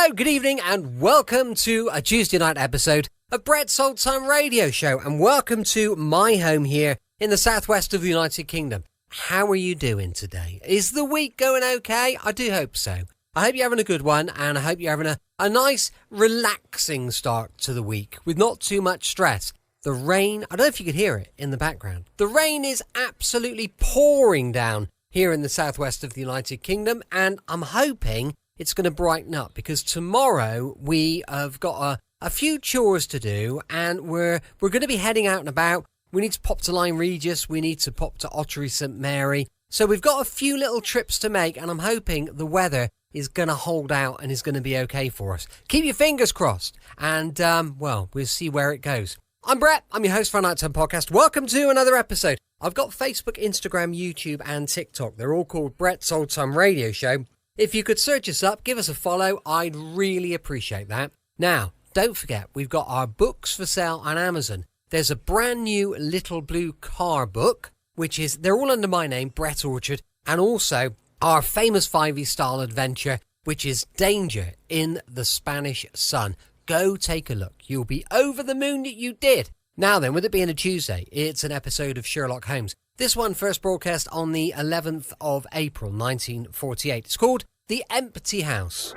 Hello, good evening, and welcome to a Tuesday night episode of Brett's Old Time Radio Show, and welcome to my home here in the southwest of the United Kingdom. How are you doing today? Is the week going okay? I do hope so. I hope you're having a good one, and I hope you're having a nice, relaxing start to the week with not too much stress. The rain, I don't know if you could hear it in the background. The rain is absolutely pouring down here in the southwest of the United Kingdom, and I'm hoping it's going to brighten up because tomorrow we have got a few chores to do, and we're going to be heading out and about. We need to pop to Lyme Regis, we need to pop to Ottery St Mary. So we've got a few little trips to make, and I'm hoping the weather is going to hold out and is going to be okay for us. Keep your fingers crossed, and we'll see where it goes. I'm Brett, I'm your host for our Nighttime Podcast. Welcome to another episode. I've got Facebook, Instagram, YouTube and TikTok. They're all called Brett's Old Time Radio Show. If you could search us up, give us a follow, I'd really appreciate that. Now, don't forget, we've got our books for sale on Amazon. There's a brand new Little Blue Car book, they're all under my name, Brett Orchard, and also our famous 5e style adventure, which is Danger in the Spanish Sun. Go take a look. You'll be over the moon that you did. Now then, with it being a Tuesday, it's an episode of Sherlock Holmes. This one first broadcast on the 11th of April, 1948. It's called The Empty House.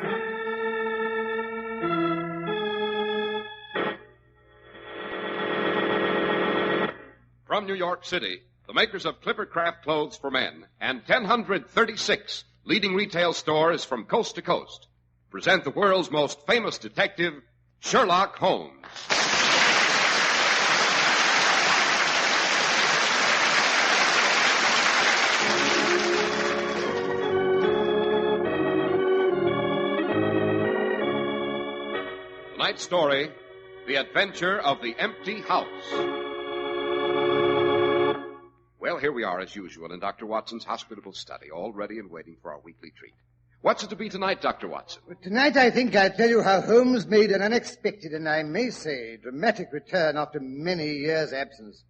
From New York City, the makers of Clippercraft Clothes for Men and 1,036 leading retail stores from coast to coast present the world's most famous detective, Sherlock Holmes. Tonight's story, The Adventure of the Empty House. Well, here we are as usual in Dr. Watson's hospitable study, all ready and waiting for our weekly treat. What's it to be tonight, Dr. Watson? Well, tonight I think I'll tell you how Holmes made an unexpected and I may say dramatic return after many years' absence.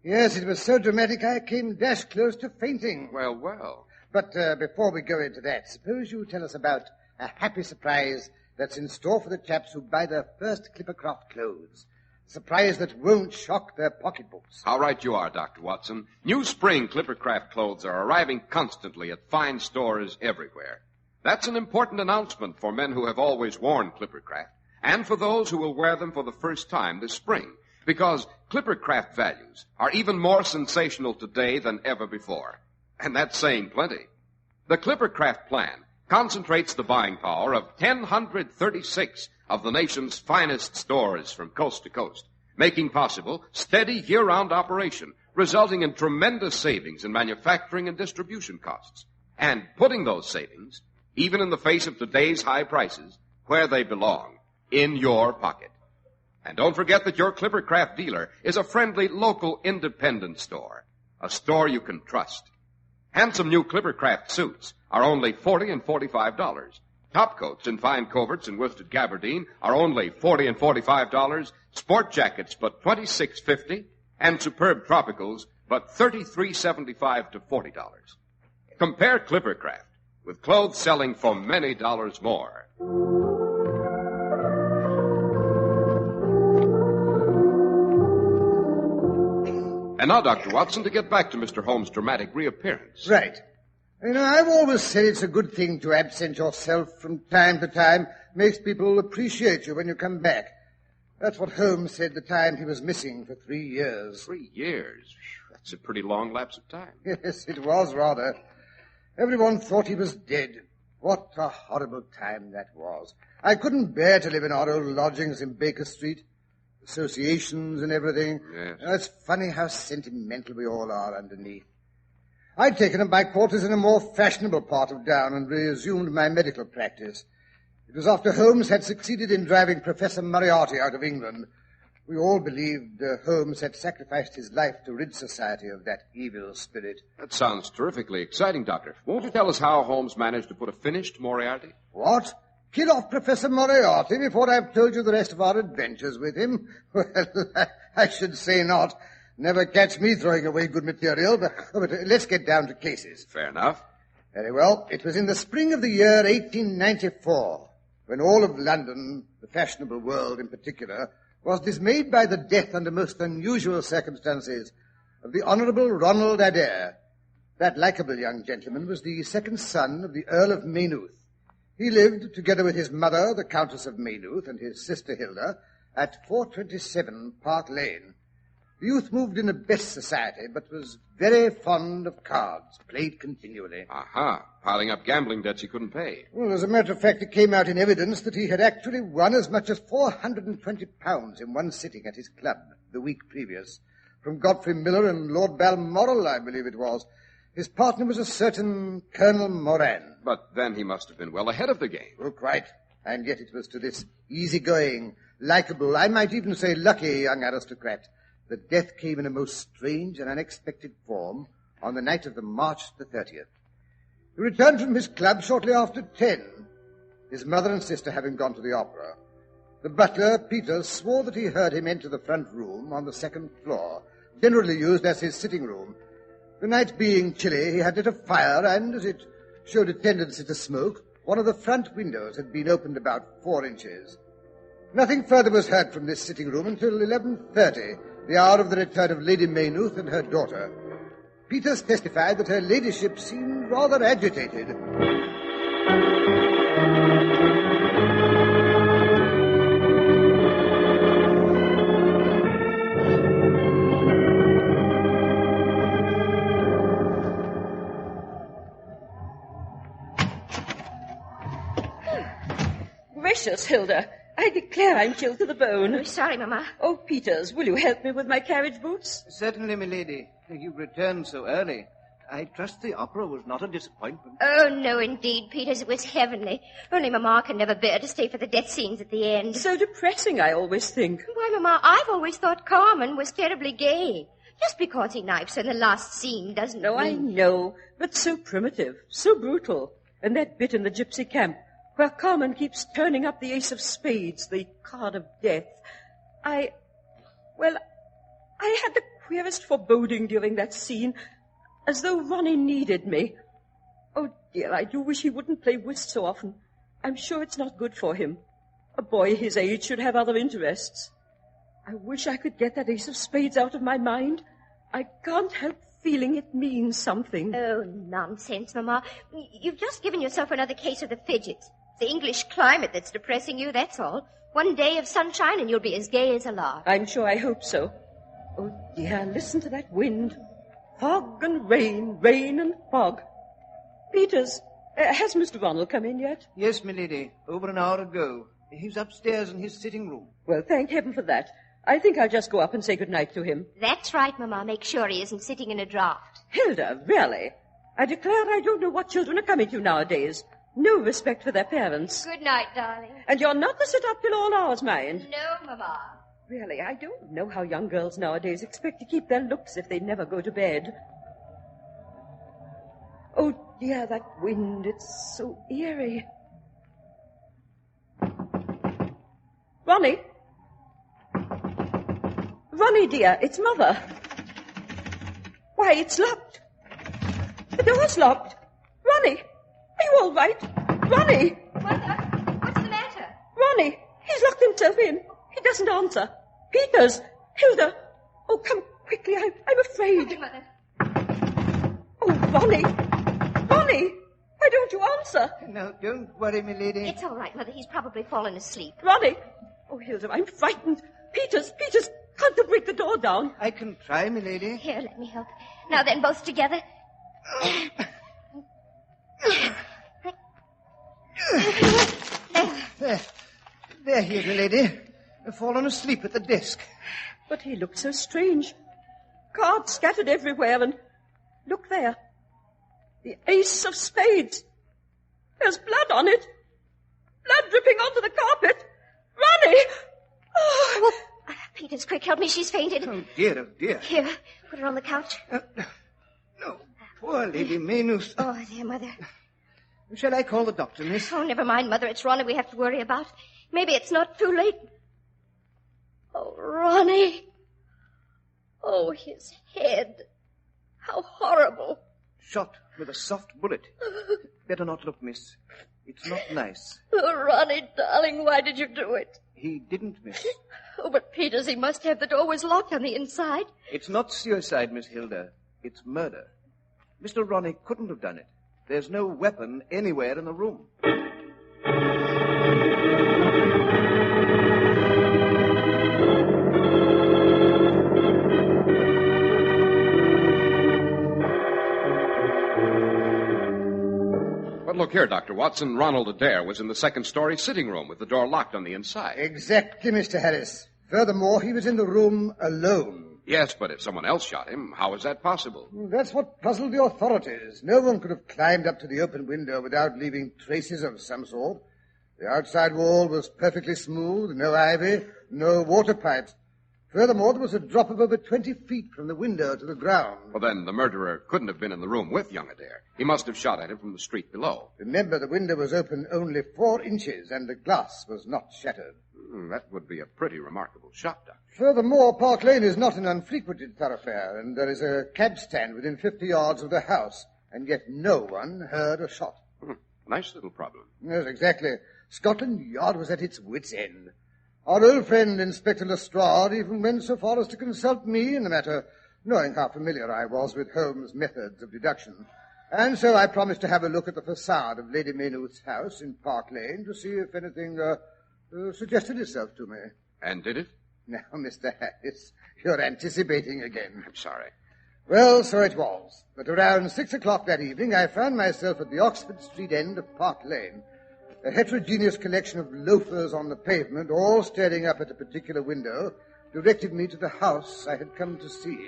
Yes, it was so dramatic I came dash close to fainting. Well. But before we go into that, suppose you tell us about a happy surprise that's in store for the chaps who buy their first Clippercraft clothes. A surprise that won't shock their pocketbooks. How right you are, Dr. Watson. New spring Clippercraft clothes are arriving constantly at fine stores everywhere. That's an important announcement for men who have always worn Clippercraft, and for those who will wear them for the first time this spring, because Clippercraft values are even more sensational today than ever before. And that's saying plenty. The Clippercraft plan concentrates the buying power of 1,036 of the nation's finest stores from coast to coast, making possible steady year-round operation, resulting in tremendous savings in manufacturing and distribution costs, and putting those savings, even in the face of today's high prices, where they belong, in your pocket. And don't forget that your Clippercraft dealer is a friendly local independent store, a store you can trust. Handsome new Clippercraft suits are only $40 and $45. Top coats in fine coverts and worsted gabardine are only $40 and $45. Sport jackets but $26.50, and superb tropicals but $33.75 to $40. Compare Clippercraft with clothes selling for many dollars more. And now, Dr. Watson, to get back to Mr. Holmes' dramatic reappearance. Right. You know, I've always said it's a good thing to absent yourself from time to time. Makes people appreciate you when you come back. That's what Holmes said the time he was missing for 3 years. 3 years? That's a pretty long lapse of time. Yes, it was rather. Everyone thought he was dead. What a horrible time that was. I couldn't bear to live in our old lodgings in Baker Street. Associations and everything. Yes. It's funny how sentimental we all are underneath. I'd taken up my quarters in a more fashionable part of town and resumed my medical practice. It was after Holmes had succeeded in driving Professor Moriarty out of England. We all believed Holmes had sacrificed his life to rid society of that evil spirit. That sounds terrifically exciting, Doctor. Won't you tell us how Holmes managed to put a finish to Moriarty? What? Kill off Professor Moriarty before I've told you the rest of our adventures with him? Well, I should say not. Never catch me throwing away good material, but let's get down to cases. Fair enough. Very well. It was in the spring of the year 1894 when all of London, the fashionable world in particular, was dismayed by the death under most unusual circumstances of the Honourable Ronald Adair. That likeable young gentleman was the second son of the Earl of Maynooth. He lived, together with his mother, the Countess of Maynooth, and his sister Hilda, at 427 Park Lane. The youth moved in the best society, but was very fond of cards, played continually. Aha, piling up gambling debts he couldn't pay. Well, as a matter of fact, it came out in evidence that he had actually won as much as £420 in one sitting at his club the week previous, from Godfrey Miller and Lord Balmoral, I believe it was. His partner was a certain Colonel Moran. But then he must have been well ahead of the game. Oh, quite. And yet it was to this easygoing, likeable, I might even say lucky young aristocrat that death came in a most strange and unexpected form on the night of the March the 30th. He returned from his club shortly after 10, his mother and sister having gone to the opera. The butler, Peters, swore that he heard him enter the front room on the second floor, generally used as his sitting room. The night being chilly, he had lit a fire, and as it showed a tendency to smoke, one of the front windows had been opened about 4 inches. Nothing further was heard from this sitting room until 11:30, the hour of the return of Lady Maynooth and her daughter. Peters testified that her ladyship seemed rather agitated. Gracious, Hilda. I declare I'm chilled to the bone. Oh, sorry, Mama. Oh, Peters, will you help me with my carriage boots? Certainly, milady. You've returned so early. I trust the opera was not a disappointment. Oh, no, indeed, Peters. It was heavenly. Only Mama can never bear to stay for the death scenes at the end. So depressing, I always think. Why, Mama, I've always thought Carmen was terribly gay. Just because he knifes her in the last scene doesn't No, I mean... know, but so primitive, so brutal. And that bit in the gypsy camp, where Carmen keeps turning up the ace of spades, the card of death. I had the queerest foreboding during that scene, as though Ronnie needed me. Oh, dear, I do wish he wouldn't play whist so often. I'm sure it's not good for him. A boy his age should have other interests. I wish I could get that ace of spades out of my mind. I can't help feeling it means something. Oh, nonsense, Mama. You've just given yourself another case of the fidgets. It's the English climate that's depressing you, that's all. One day of sunshine and you'll be as gay as a lark. I'm sure I hope so. Oh, dear, listen to that wind. Fog and rain, rain and fog. Peters, has Mr. Ronald come in yet? Yes, milady. Over an hour ago. He's upstairs in his sitting room. Well, thank heaven for that. I think I'll just go up and say good night to him. That's right, Mama. Make sure he isn't sitting in a draught. Hilda, really? I declare I don't know what children are coming to nowadays. No respect for their parents. Good night, darling. And you're not to sit up till all hours, mind. No, Mama. Really, I don't know how young girls nowadays expect to keep their looks if they never go to bed. Oh, dear, that wind, it's so eerie. Ronnie? Ronnie, dear, it's Mother. Why, it's locked. The door's locked. Ronnie, are you all right? Ronnie! What's the matter? Ronnie, he's locked himself in. He doesn't answer. Peters! Hilda! Oh, come quickly, I'm afraid. Okay, Mother. Oh, Ronnie! Ronnie! Why don't you answer? No, don't worry, milady. It's all right, Mother. He's probably fallen asleep. Ronnie! Oh, Hilda, I'm frightened. Peters, can't you break the door down? I can try, milady. Here, let me help. Now then, both together. There he is, milady. Fallen asleep at the desk. But he looked so strange. Cards scattered everywhere, and look there. The ace of spades. There's blood on it. Blood dripping onto the carpet. Ronnie! Oh. Peters, quick, help me. She's fainted. Oh, dear, oh, dear. Here, put her on the couch. No, poor Lady Maynooth. Oh, dear, Mother. Shall I call the doctor, miss? Oh, never mind, Mother. It's Ronnie we have to worry about. Maybe it's not too late. Oh, Ronnie. Oh, his head. How horrible. Shot with a soft bullet. Better not look, miss. It's not nice. Oh, Ronnie, darling, why did you do it? He didn't, miss. Oh, but Peters, he must have the door was locked on the inside. It's not suicide, Miss Hilda. It's murder. Mr. Ronnie couldn't have done it. There's no weapon anywhere in the room. But look here, Dr. Watson. Ronald Adair was in the second-story sitting room with the door locked on the inside. Exactly, Mr. Harris. Furthermore, he was in the room alone. Yes, but if someone else shot him, how is that possible? That's what puzzled the authorities. No one could have climbed up to the open window without leaving traces of some sort. The outside wall was perfectly smooth, no ivy, no water pipes. Furthermore, there was a drop of over 20 feet from the window to the ground. Well, then, the murderer couldn't have been in the room with young Adair. He must have shot at him from the street below. Remember, the window was open only 4 inches, and the glass was not shattered. That would be a pretty remarkable shot, Doctor. Furthermore, Park Lane is not an unfrequented thoroughfare, and there is a cab stand within 50 yards of the house, and yet no one heard a shot. Nice little problem. Yes, exactly. Scotland Yard was at its wits' end. Our old friend, Inspector Lestrade, even went so far as to consult me in the matter, knowing how familiar I was with Holmes' methods of deduction. And so I promised to have a look at the facade of Lady Maynooth's house in Park Lane to see if anything suggested itself to me. And did it? Now, Mr. Harris, you're anticipating again. I'm sorry. Well, so it was. But around 6 o'clock that evening, I found myself at the Oxford Street end of Park Lane. A heterogeneous collection of loafers on the pavement, all staring up at a particular window, directed me to the house I had come to see.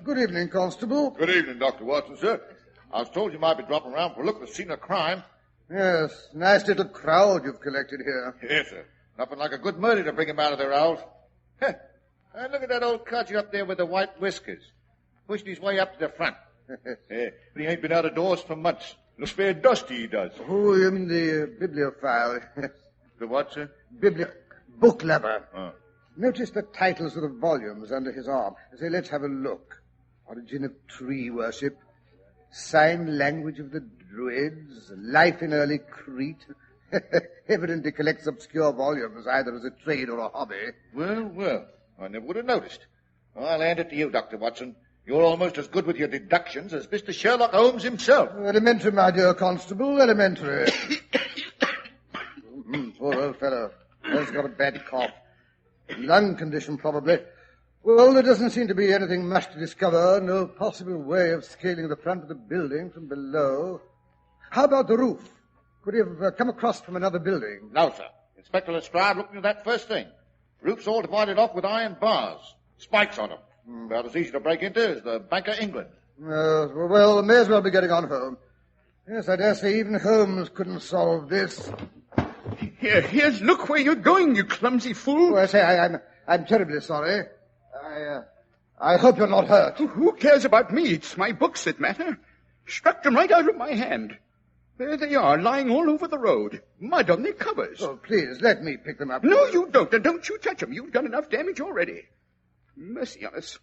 Good evening, Constable. Good evening, Dr. Watson, sir. I was told you might be dropping around for a look at the scene of crime. Yes, nice little crowd you've collected here. Yes, sir. Nothing like a good murder to bring him out of their house. Hey, look at that old codger up there with the white whiskers. Pushing his way up to the front. But he ain't been out of doors for months. Looks fair dusty, he does. Oh, you mean the bibliophile. The what, sir? Book lover. Oh. Notice the titles of the volumes under his arm. Say, let's have a look. Origin of Tree Worship. Sign Language of the Druids. Life in Early Crete. Evidently collects obscure volumes, either as a trade or a hobby. Well, I never would have noticed. I'll hand it to you, Dr. Watson. You're almost as good with your deductions as Mr. Sherlock Holmes himself. Elementary, my dear Constable, elementary. Poor old fellow. He's got a bad cough. Lung condition, probably. Well, there doesn't seem to be anything much to discover. No possible way of scaling the front of the building from below. How about the roof? Could he have come across from another building? No, sir. Inspector Lestrade looked into that first thing. Roof's all divided off with iron bars. Spikes on them. About as easy to break into as the Bank of England. Well, may as well be getting on home. Yes, I dare say even Holmes couldn't solve this. Here's look where you're going, you clumsy fool. Oh, I say, I'm terribly sorry. I hope you're not hurt. Who cares about me? It's my books that matter. Struck them right out of my hand. There they are, lying all over the road. Mud on their covers. Oh, please, let me pick them up. No, you don't. And don't you touch them. You've done enough damage already. Mercy on us.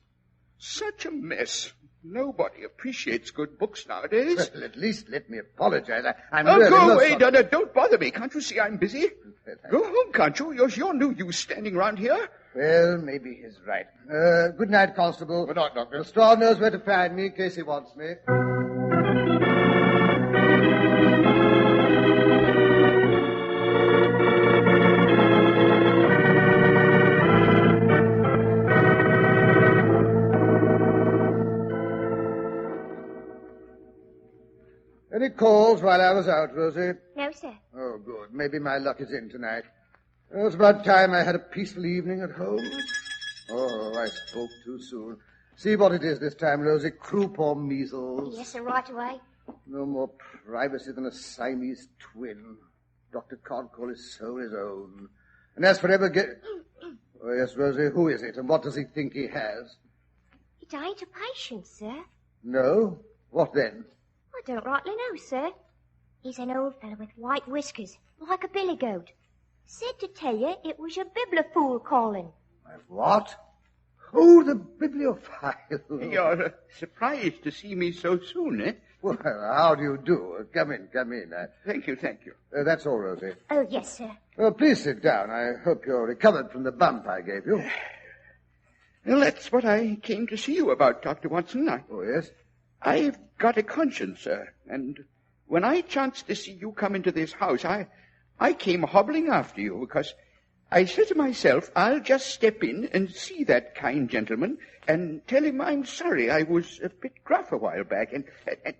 Such a mess. Nobody appreciates good books nowadays. Well, at least let me apologize. I'm Oh, really go not away, sorry. Donna. Don't bother me. Can't you see I'm busy? Go home, can't you? You're no use standing around here. Well, maybe he's right. Good night, Constable. Good night, Doctor. Lestrade knows where to find me in case he wants me. Any calls while I was out, Rosie? No, sir. Oh, good. Maybe my luck is in tonight. It's about time I had a peaceful evening at home. Oh, I spoke too soon. See what it is this time, Rosie. Croup or measles. Yes, sir, right away. No more privacy than a Siamese twin. Dr. Codcall is so his own. And as for ever get... Oh, yes, Rosie, who is it, and what does he think he has? It ain't a patient, sir. No? What then? I don't rightly know, sir. He's an old fellow with white whiskers, like a billy goat. Said to tell you it was your bibliophile calling. What? Oh, the bibliophile. You're surprised to see me so soon, eh? Well, how do you do? Come in. Thank you. That's all, Rosie. Oh, yes, sir. Well, please sit down. I hope you're recovered from the bump I gave you. Well, that's what I came to see you about, Dr. Watson. Oh, yes? I've got a conscience, sir, and when I chanced to see you come into this house, I came hobbling after you because I said to myself, I'll just step in and see that kind gentleman and tell him I'm sorry I was a bit gruff a while back and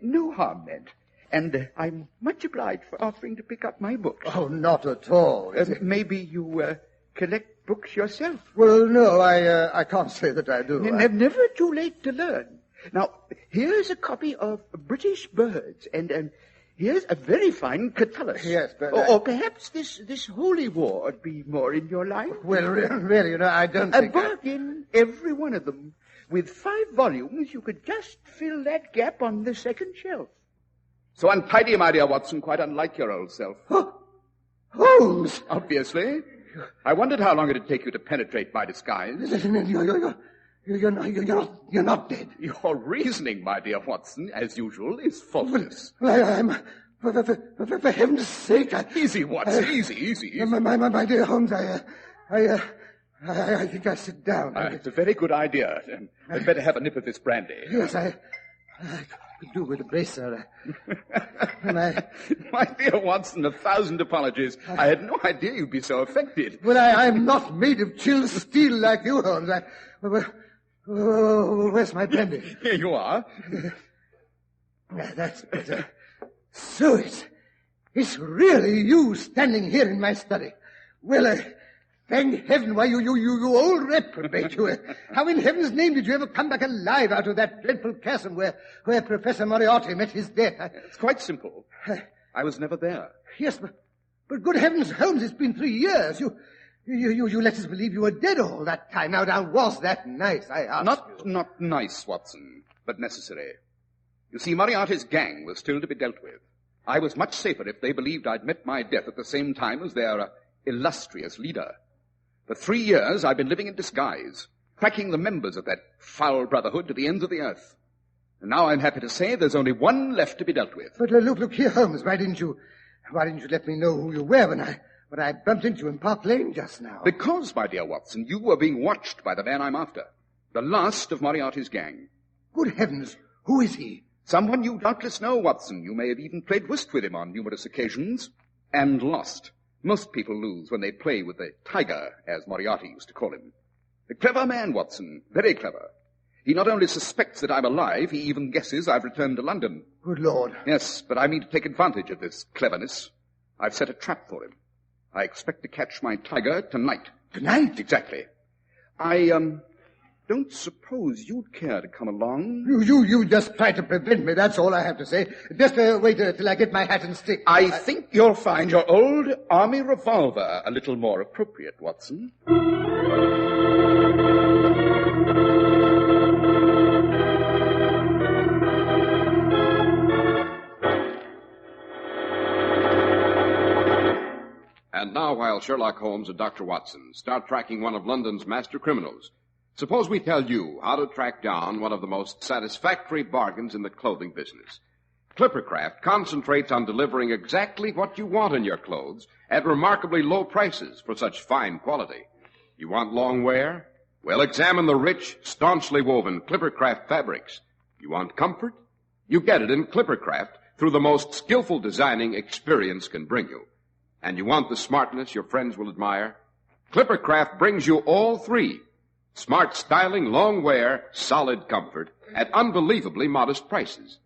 no harm meant. And I'm much obliged for offering to pick up my books. Oh, not at all. Maybe you collect books yourself? Well, no, I can't say that I do. Never too late to learn. Now, here's a copy of British Birds, and here's a very fine Catullus. Yes, but... Or perhaps this Holy War would be more in your line. Well, really, I don't think... A bargain, every one of them. With 5 volumes, you could just fill that gap on the second shelf. So untidy, my dear Watson, quite unlike your old self. Holmes! Obviously. I wondered how long it'd take you to penetrate my disguise. You're not dead. Your reasoning, my dear Watson, as usual, is faultless. Well, I'm... For heaven's sake, Easy, Watson, easy. My dear Holmes, I think I sit down. It's a very good idea. I'd better have a nip of this brandy. Yes, I could do with a bracer. My dear Watson, 1,000 apologies. I had no idea you'd be so affected. Well, I'm not made of chilled steel like you, Holmes. Where's my brandy? Here you are. That's better. So it's really you standing here in my study. Well, thank heaven, why, you old reprobate, you. How in heaven's name did you ever come back alive out of that dreadful chasm where Professor Moriarty met his death? It's quite simple. I was never there. Yes, but good heavens, Holmes, it's been 3 years. You let us believe you were dead all that time. Now, was that nice, I ask you? Not nice, Watson, but necessary. You see, Moriarty's gang was still to be dealt with. I was much safer if they believed I'd met my death at the same time as their illustrious leader. For 3 years, I've been living in disguise, tracking the members of that foul brotherhood to the ends of the earth. And now I'm happy to say there's only one left to be dealt with. But look here, Holmes, why didn't you let me know who you were when I bumped into you in Park Lane just now? Because, my dear Watson, you were being watched by the man I'm after. The last of Moriarty's gang. Good heavens, who is he? Someone you doubtless know, Watson. You may have even played whist with him on numerous occasions. And lost. Most people lose when they play with the tiger, as Moriarty used to call him. A clever man, Watson. Very clever. He not only suspects that I'm alive, he even guesses I've returned to London. Good Lord. Yes, but I mean to take advantage of this cleverness. I've set a trap for him. I expect to catch my tiger tonight. Tonight? Exactly. I don't suppose you'd care to come along. You just try to prevent me, that's all I have to say. Just wait till I get my hat and stick. I think you'll find your old army revolver a little more appropriate, Watson. And now, while Sherlock Holmes and Dr. Watson start tracking one of London's master criminals, suppose we tell you how to track down one of the most satisfactory bargains in the clothing business. Clippercraft concentrates on delivering exactly what you want in your clothes at remarkably low prices for such fine quality. You want long wear? Well, examine the rich, staunchly woven Clippercraft fabrics. You want comfort? You get it in Clippercraft through the most skillful designing experience can bring you. And you want the smartness your friends will admire? Clippercraft brings you all three. Smart styling, long wear, solid comfort at unbelievably modest prices.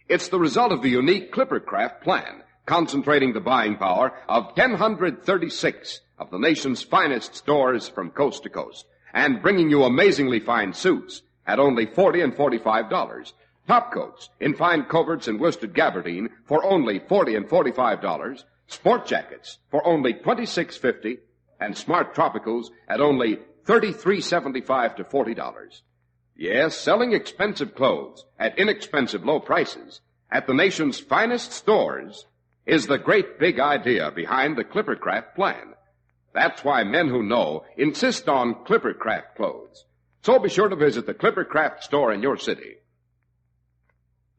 It's the result of the unique Clippercraft plan, concentrating the buying power of 1,036 of the nation's finest stores from coast to coast, and bringing you amazingly fine suits at only $40 and $45. Top coats in fine coverts and worsted gabardine for only $40 and $45. Sport jackets for only $26.50, and smart tropicals at only $33.75 to $40. Yes, selling expensive clothes at inexpensive low prices. at the nation's finest stores is the great big idea behind the Clippercraft plan. That's why men who know insist on Clippercraft clothes. So be sure to visit the Clippercraft store in your city.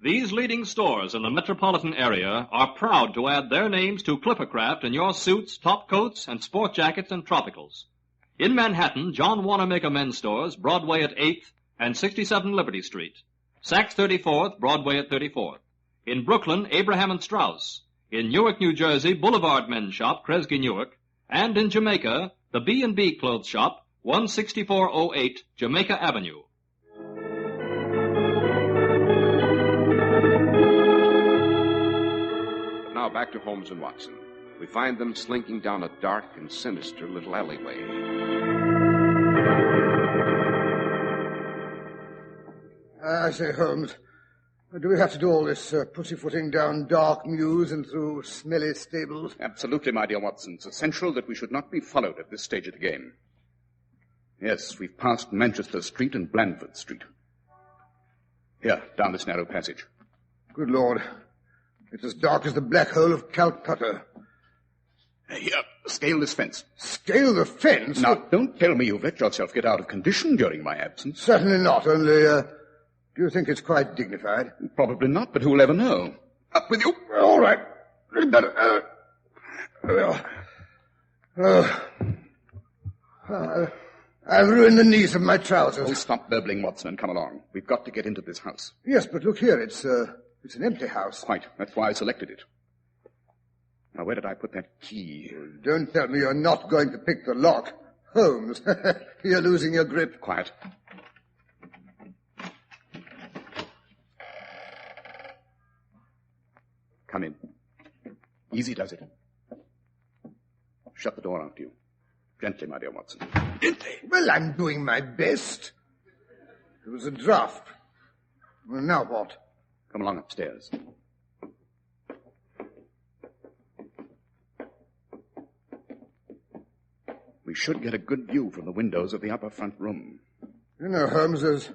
These leading stores in the metropolitan area are proud to add their names to Clippercraft in your suits, top coats, and sport jackets and tropicals. In Manhattan, John Wanamaker Men's Stores, Broadway at 8th and 67 Liberty Street. Saks 34th, Broadway at 34th. In Brooklyn, Abraham and Strauss. In Newark, New Jersey, Boulevard Men's Shop, Kresge Newark. And in Jamaica, the B&B Clothes Shop, 16408 Jamaica Avenue. But now back to Holmes and Watson. We find them slinking down a dark and sinister little alleyway. I say, Holmes, do we have to do all this pussyfooting down dark mews and through smelly stables? Absolutely, my dear Watson. It's essential that we should not be followed at this stage of the game. Yes, we've passed Manchester Street and Blandford Street. Here, down this narrow passage. Good Lord. It's as dark as the black hole of Calcutta. Here, scale this fence. Scale the fence? Now, don't tell me you've let yourself get out of condition during my absence. Certainly not, only, do you think it's quite dignified? Probably not, but who'll ever know? Up with you. All right. Little better. I've ruined the knees of my trousers. Oh, stop burbling, Watson, and come along. We've got to get into this house. Yes, but look here, it's an empty house. Quite. That's why I selected it. Now, where did I put that key? Don't tell me you're not going to pick the lock. Holmes, you're losing your grip. Quiet. Come in. Easy does it. Shut the door after you. Gently, my dear Watson. Gently. Well, I'm doing my best. There was a draft. Well, now what? Come along upstairs. We should get a good view from the windows of the upper front room. You know, Holmes, there's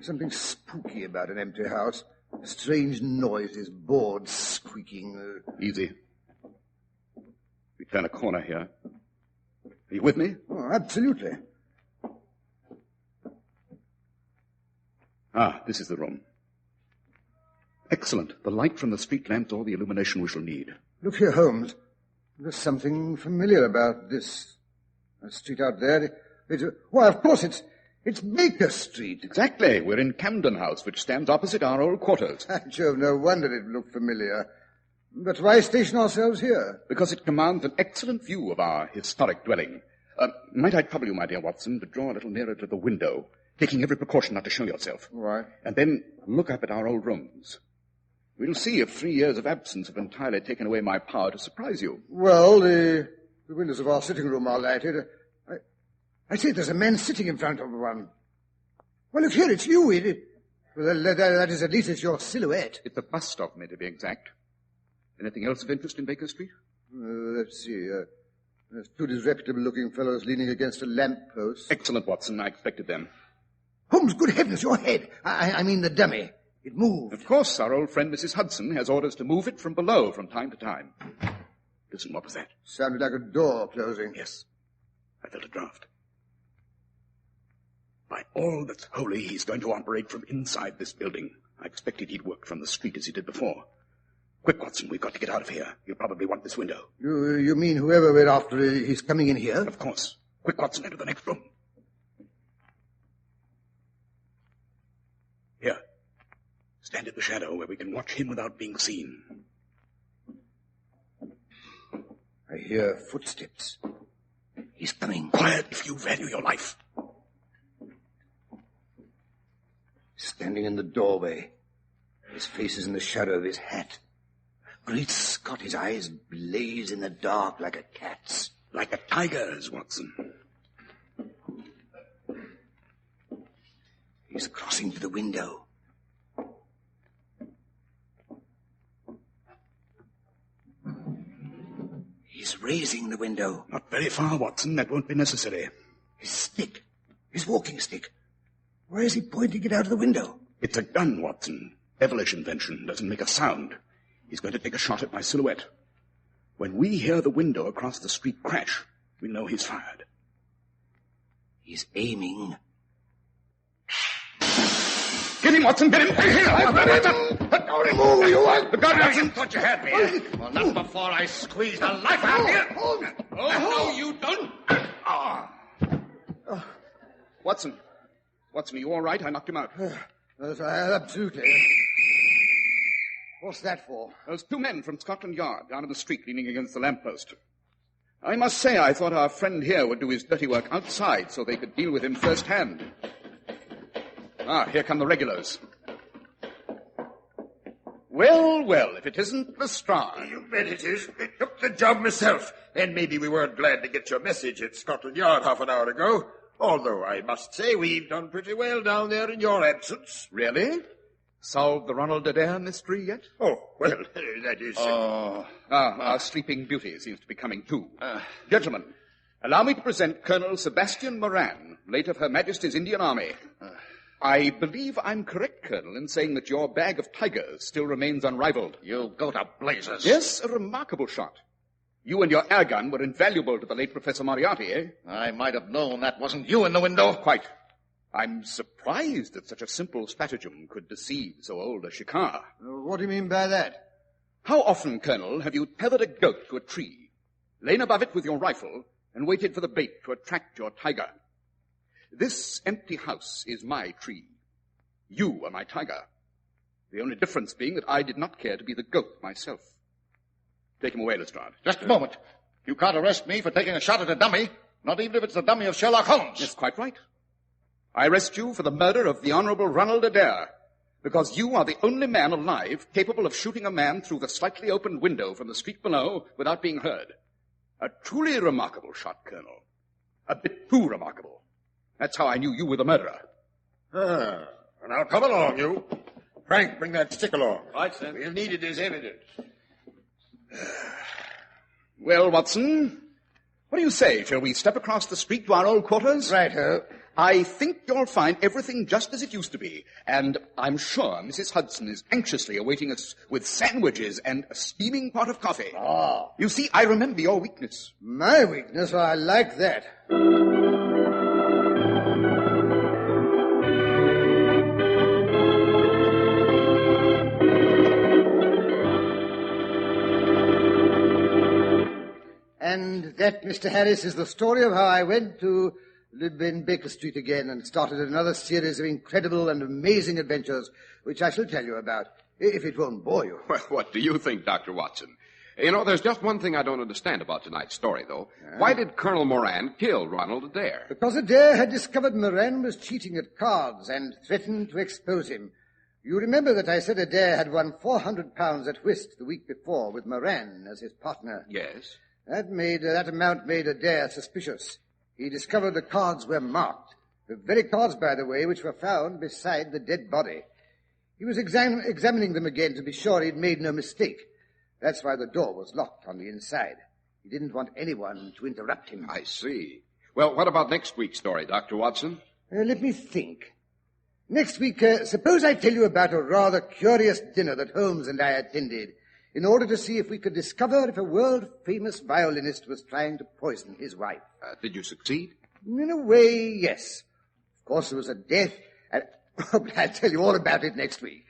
something spooky about an empty house. Strange noises, boards squeaking. Easy. We turn a corner here. Are you with me? Oh, absolutely. Ah, this is the room. Excellent. The light from the street lamps, all the illumination we shall need. Look here, Holmes. There's something familiar about this street out there. Why, of course, it's Baker Street. Exactly. We're in Camden House, which stands opposite our old quarters. Jove, no wonder it looked familiar. But why station ourselves here? Because it commands an excellent view of our historic dwelling. Might I trouble you, my dear Watson, to draw a little nearer to the window, taking every precaution not to show yourself. All right. And then look up at our old rooms. We'll see if 3 years of absence have entirely taken away my power to surprise you. Well, the windows of our sitting room are lighted. I see there's a man sitting in front of one. Well, look here, it's you. Well, that is, at least it's your silhouette. It's a bust of me, to be exact. Anything else of interest in Baker Street? Let's see. There's two disreputable-looking fellows leaning against a lamp-post. Excellent, Watson. I expected them. Holmes, good heavens, your head. I mean the dummy. It moved. Of course, our old friend Mrs. Hudson has orders to move it from below from time to time. Listen, what was that? Sounded like a door closing. Yes. I felt a draft. By all that's holy, he's going to operate from inside this building. I expected he'd work from the street as he did before. Quick, Watson, we've got to get out of here. He'll probably want this window. You mean whoever we're after, he's coming in here? Of course. Quick, Watson, into the next room. Here. Stand in the shadow where we can watch him without being seen. I hear footsteps. He's coming. Quiet if you value your life. Standing in the doorway. His face is in the shadow of his hat. Great Scott, his eyes blaze in the dark like a cat's. Like a tiger's, Watson. He's crossing to the window. He's raising the window. Not very far, Watson. That won't be necessary. His stick. His walking stick. Where is he pointing it out of the window? It's a gun, Watson. Devilish invention, doesn't make a sound. He's going to take a shot at my silhouette. When we hear the window across the street crash, we know he's fired. He's aiming. Get him, Watson, get him! I've got him! Don't move, you want... You thought you had me. Well, not before I squeeze the life out of you. Oh, no, you don't. Watson, are you all right? I knocked him out. Yes, absolutely. What's that for? Those two men from Scotland Yard down in the street leaning against the lamppost. I must say I thought our friend here would do his dirty work outside so they could deal with him firsthand. Here come the regulars. Well, if it isn't Lestrade. You bet it is. I took the job myself. And maybe we weren't glad to get your message at Scotland Yard half an hour ago. Although I must say we've done pretty well down there in your absence. Really? Solved the Ronald Adair mystery yet? Oh, well, that is... Our sleeping beauty seems to be coming too. Gentlemen, allow me to present Colonel Sebastian Moran, late of Her Majesty's Indian Army. I believe I'm correct, Colonel, in saying that your bag of tigers still remains unrivaled. You go to blazes. Yes, a remarkable shot. You and your air gun were invaluable to the late Professor Moriarty, eh? I might have known that wasn't you in the window. Quite. I'm surprised that such a simple stratagem could deceive so old a shikar. What do you mean by that? How often, Colonel, have you tethered a goat to a tree, lain above it with your rifle, and waited for the bait to attract your tiger? This empty house is my tree. You are my tiger. The only difference being that I did not care to be the goat myself. Take him away, Lestrade. Just a moment. You can't arrest me for taking a shot at a dummy, not even if it's the dummy of Sherlock Holmes. Yes, quite right. I arrest you for the murder of the Honorable Ronald Adair, because you are the only man alive capable of shooting a man through the slightly opened window from the street below without being heard. A truly remarkable shot, Colonel. A bit too remarkable. That's how I knew you were the murderer. Now come along, you. Frank, bring that stick along. Right, sir. We'll need it as evidence. Well, Watson, what do you say? Shall we step across the street to our old quarters? Righto. I think you'll find everything just as it used to be, and I'm sure Mrs. Hudson is anxiously awaiting us with sandwiches and a steaming pot of coffee. You see, I remember your weakness. My weakness? I like that. And that, Mr. Harris, is the story of how I went to live in Baker Street again and started another series of incredible and amazing adventures, which I shall tell you about, if it won't bore you. Well, what do you think, Dr. Watson? You know, there's just one thing I don't understand about tonight's story, though. Why did Colonel Moran kill Ronald Adair? Because Adair had discovered Moran was cheating at cards and threatened to expose him. You remember that I said Adair had won £400 at whist the week before with Moran as his partner. Yes. That amount made Adair suspicious. He discovered the cards were marked. The very cards, by the way, which were found beside the dead body. He was examining them again to be sure he'd made no mistake. That's why the door was locked on the inside. He didn't want anyone to interrupt him. I see. Well, what about next week's story, Dr. Watson? Let me think. Next week, suppose I tell you about a rather curious dinner that Holmes and I attended in order to see if we could discover if a world-famous violinist was trying to poison his wife. Did you succeed? In a way, yes. Of course, there was a death, and but I'll tell you all about it next week.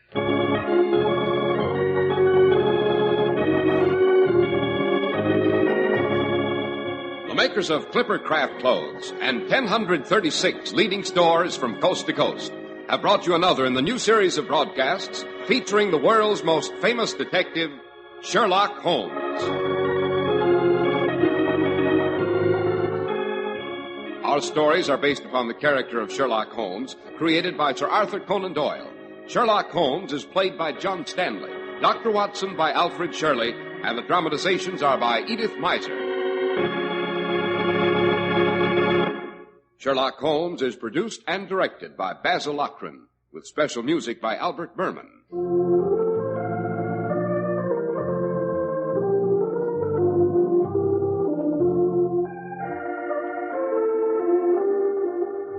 The makers of Clipper Craft Clothes and 1,036 leading stores from coast to coast have brought you another in the new series of broadcasts featuring the world's most famous detective, Sherlock Holmes. Our stories are based upon the character of Sherlock Holmes, created by Sir Arthur Conan Doyle. Sherlock Holmes is played by John Stanley, Dr. Watson by Alfred Shirley, and the dramatizations are by Edith Meiser. Sherlock Holmes is produced and directed by Basil Lochran, with special music by Albert Berman.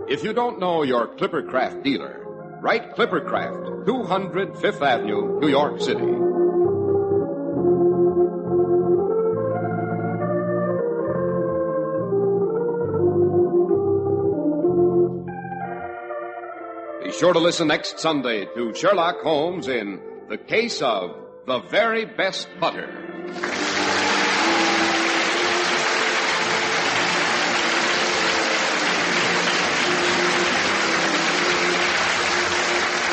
If you don't know your Clipper Craft dealer, Write Clippercraft, 200 Fifth Avenue, New York City. Be sure to listen next Sunday to Sherlock Holmes in The Case of the Very Best Butter.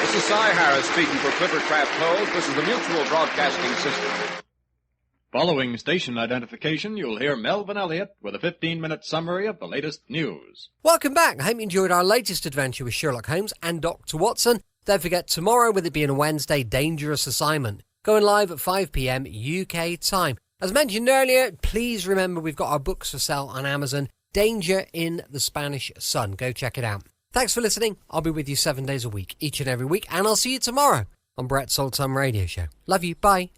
This is Cy Harris speaking for Clippercraft Clothes. This is the Mutual Broadcasting System. Following station identification, you'll hear Melvin Elliott with a 15-minute summary of the latest news. Welcome back. I hope you enjoyed our latest adventure with Sherlock Holmes and Dr. Watson. Don't forget, tomorrow, with it being a Wednesday, Dangerous Assignment, going live at 5 p.m. UK time. As mentioned earlier, please remember we've got our books for sale on Amazon, Danger in the Spanish Sun. Go check it out. Thanks for listening. I'll be with you 7 days a week, each and every week, and I'll see you tomorrow on Brett's Old Time Radio Show. Love you. Bye.